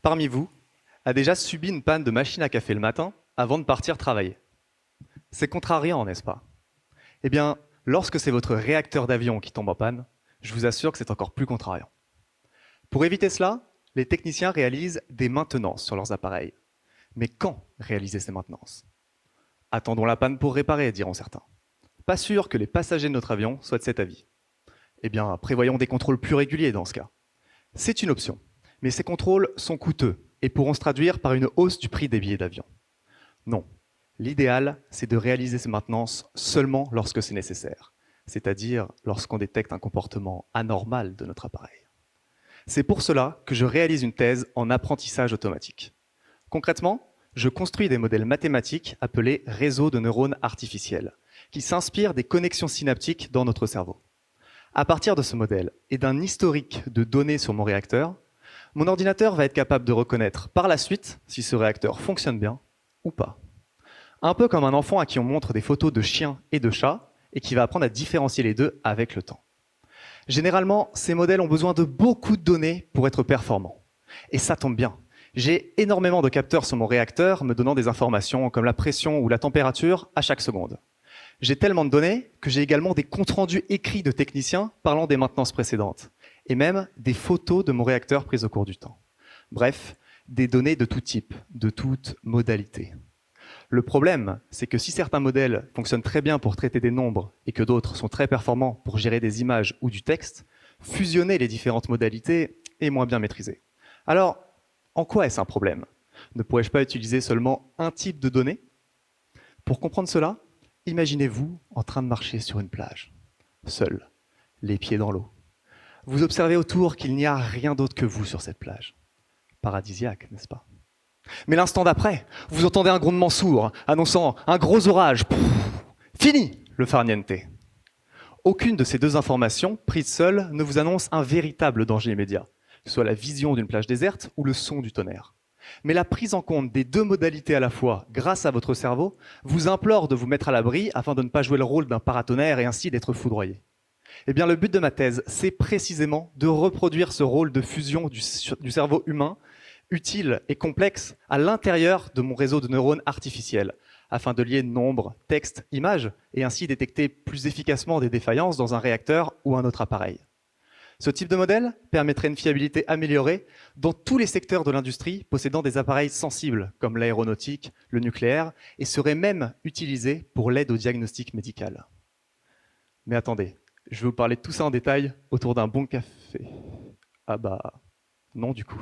Parmi vous, a déjà subi une panne de machine à café le matin avant de partir travailler. C'est contrariant, n'est-ce pas? Eh bien, lorsque c'est votre réacteur d'avion qui tombe en panne, je vous assure que c'est encore plus contrariant. Pour éviter cela, les techniciens réalisent des maintenances sur leurs appareils. Mais quand réaliser ces maintenances? Attendons la panne pour réparer, diront certains. Pas sûr que les passagers de notre avion soient de cet avis. Eh bien, prévoyons des contrôles plus réguliers dans ce cas. C'est une option, mais ces contrôles sont coûteux et pourront se traduire par une hausse du prix des billets d'avion. Non, l'idéal, c'est de réaliser ces maintenances seulement lorsque c'est nécessaire, c'est-à-dire lorsqu'on détecte un comportement anormal de notre appareil. C'est pour cela que je réalise une thèse en apprentissage automatique. Concrètement, je construis des modèles mathématiques appelés réseaux de neurones artificiels, qui s'inspirent des connexions synaptiques dans notre cerveau. À partir de ce modèle et d'un historique de données sur mon réacteur, mon ordinateur va être capable de reconnaître par la suite si ce réacteur fonctionne bien ou pas. Un peu comme un enfant à qui on montre des photos de chiens et de chats et qui va apprendre à différencier les deux avec le temps. Généralement, ces modèles ont besoin de beaucoup de données pour être performants. Et ça tombe bien. J'ai énormément de capteurs sur mon réacteur me donnant des informations comme la pression ou la température à chaque seconde. J'ai tellement de données que j'ai également des comptes rendus écrits de techniciens parlant des maintenances précédentes, et même des photos de mon réacteur prises au cours du temps. Bref, des données de tout type, de toute modalité. Le problème, c'est que si certains modèles fonctionnent très bien pour traiter des nombres et que d'autres sont très performants pour gérer des images ou du texte, fusionner les différentes modalités est moins bien maîtrisé. Alors, en quoi est-ce un problème? Ne pourrais-je pas utiliser seulement un type de données? Pour comprendre cela, imaginez-vous en train de marcher sur une plage, seul, les pieds dans l'eau. Vous observez autour qu'il n'y a rien d'autre que vous sur cette plage. Paradisiaque, n'est-ce pas? Mais l'instant d'après, vous entendez un grondement sourd, annonçant un gros orage. Pff, fini le farniente. Aucune de ces deux informations, prises seules, ne vous annonce un véritable danger immédiat, que ce soit la vision d'une plage déserte ou le son du tonnerre. Mais la prise en compte des deux modalités à la fois, grâce à votre cerveau, vous implore de vous mettre à l'abri afin de ne pas jouer le rôle d'un paratonnerre et ainsi d'être foudroyé. Eh bien, le but de ma thèse, c'est précisément de reproduire ce rôle de fusion du cerveau humain, utile et complexe, à l'intérieur de mon réseau de neurones artificiels, afin de lier nombres, textes, images, et ainsi détecter plus efficacement des défaillances dans un réacteur ou un autre appareil. Ce type de modèle permettrait une fiabilité améliorée dans tous les secteurs de l'industrie possédant des appareils sensibles, comme l'aéronautique, le nucléaire, et serait même utilisé pour l'aide au diagnostic médical. Mais attendez, je vais vous parler de tout ça en détail autour d'un bon café. Ah bah, non du coup.